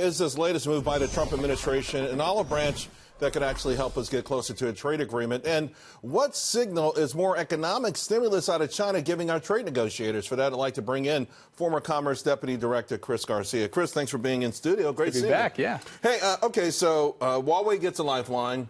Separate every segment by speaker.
Speaker 1: is this latest move by the Trump administration, an olive branch that could actually help us get closer to a trade agreement? And what signal is more economic stimulus out of China giving our trade negotiators? For that, I'd like to bring in former Commerce Deputy Director Chris Garcia. Chris, thanks for being in studio. Great to
Speaker 2: be back, yeah.
Speaker 1: Hey, okay, so Huawei gets a lifeline.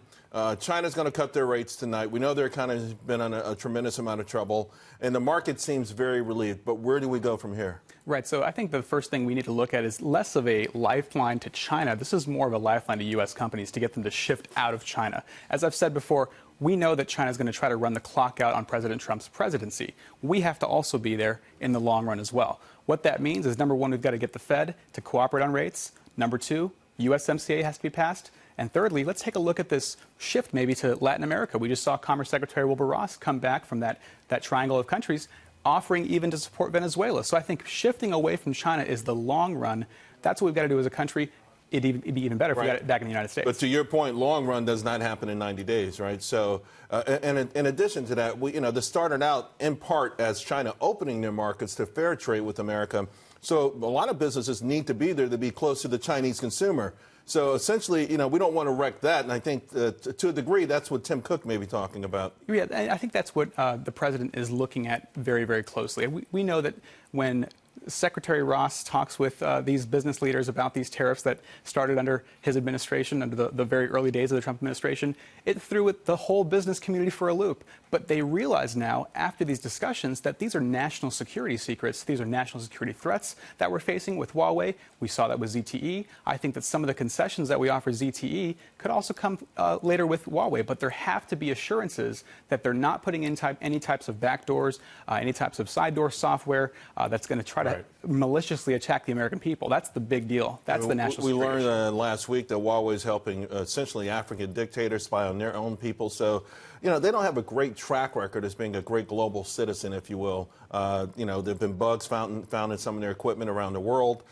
Speaker 1: China's going to cut their rates tonight. We know they're kind of been in a tremendous amount of trouble, and the market seems very relieved. But where do we go from here?
Speaker 2: Right. So I think the first thing we need to look at is less of a lifeline to China. This is more of a lifeline to U.S. companies to get them to shift out of China. As I've said before, we know that China is going to try to run the clock out on President Trump's presidency. We have to also be there in the long run as well. What that means is, number one, we've got to get the Fed to cooperate on rates. Number two, USMCA has to be passed. And thirdly, let's take a look at this shift maybe to Latin America. We just saw Commerce Secretary Wilbur Ross come back from that triangle of countries, offering even to support Venezuela. So I think shifting away from China is the long run. That's what we've got to do as a country. It'd be even better if we got it back in the United States.
Speaker 1: But to your point, long run does not happen in 90 days, right? So, and in addition to that, this started out in part as China opening their markets to fair trade with America. So a lot of businesses need to be there to be close to the Chinese consumer. So essentially, we don't want to wreck that. And I think to a degree, that's what Tim Cook may be talking about.
Speaker 2: Yeah, I think that's what the president is looking at very, very closely. We know that when Secretary Ross talks with these business leaders about these tariffs that started under his administration, under the very early days of the Trump administration, it threw the whole business community for a loop. But they realize now, after these discussions, that these are national security secrets. These are national security threats that we're facing with Huawei. We saw that with ZTE. I think that some of the concessions that we offer ZTE could also come later with Huawei. But there have to be assurances that they're not putting in any types of backdoors, any types of side door software that's going to try to maliciously attack the American people. That's the big deal. That's the national security.
Speaker 1: We learned last week that Huawei is helping essentially African dictators spy on their own people. So, they don't have a great track record as being a great global citizen, if you will. There have been bugs found in some of their equipment around the world.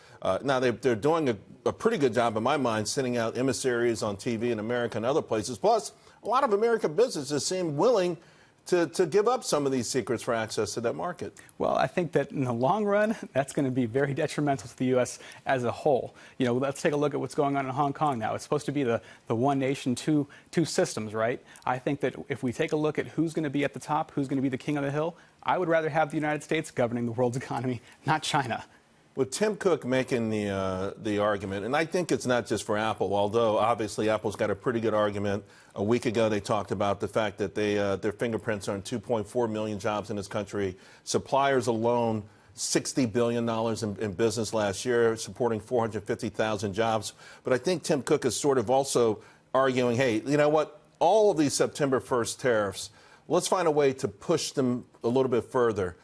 Speaker 1: Now, they're doing a pretty good job, in my mind, sending out emissaries on TV in America and other places. Plus, a lot of American businesses seem willing to give up some of these secrets for access to that market.
Speaker 2: Well, I think that in the long run, that's going to be very detrimental to the U.S. as a whole. Let's take a look at what's going on in Hong Kong now. It's supposed to be the one nation, two systems, right? I think that if we take a look at who's going to be at the top, who's going to be the king of the hill, I would rather have the United States governing the world's economy, not China.
Speaker 1: With Tim Cook making the argument, and I think it's not just for Apple, although obviously Apple's got a pretty good argument. A week ago, they talked about the fact that their fingerprints are on 2.4 million jobs in this country. Suppliers alone, $60 billion in business last year, supporting 450,000 jobs. But I think Tim Cook is sort of also arguing, hey, you know what? All of these September 1st tariffs, let's find a way to push them a little bit further.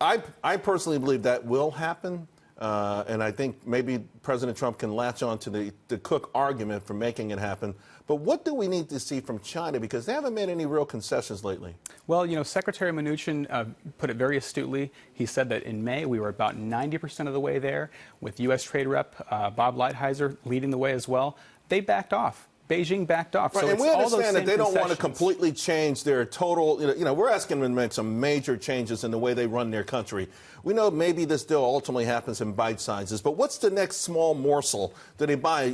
Speaker 1: I personally believe that will happen. And I think maybe President Trump can latch on to the Cook argument for making it happen. But what do we need to see from China? Because they haven't made any real concessions lately.
Speaker 2: Well, Secretary Mnuchin put it very astutely. He said that in May we were about 90% of the way there, with U.S. Trade Rep Bob Lighthizer leading the way as well. They backed off. Beijing backed off.
Speaker 1: Right,
Speaker 2: so
Speaker 1: and we understand that they don't want to
Speaker 2: concessions.
Speaker 1: completely change their total, we're asking them to make some major changes in the way they run their country. We know maybe this deal ultimately happens in bite sizes, but what's the next small morsel? Do they buy,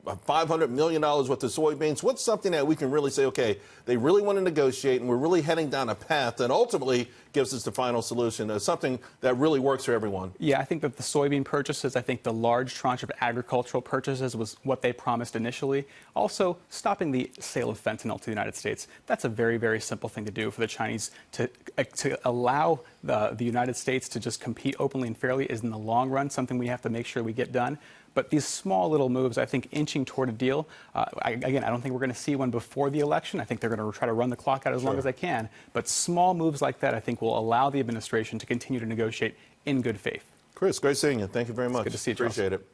Speaker 1: $500 million worth of soybeans? What's something that we can really say, okay, they really want to negotiate and we're really heading down a path that ultimately gives us the final solution, something that really works for everyone?
Speaker 2: Yeah, I think that the soybean purchases, I think the large tranche of agricultural purchases was what they promised initially. Also, stopping the sale of fentanyl to the United States. That's a very, very simple thing to do for the Chinese. To allow the United States to just compete openly and fairly is in the long run something we have to make sure we get done. But these small little moves, I think, inching toward a deal, again, I don't think we're going to see one before the election. I think they're going to try to run the clock out as long as they can. But small moves like that, I think, will allow the administration to continue to negotiate in good faith.
Speaker 1: Chris, great seeing you. Thank you very much.
Speaker 2: It's good to see you,
Speaker 1: Appreciate it.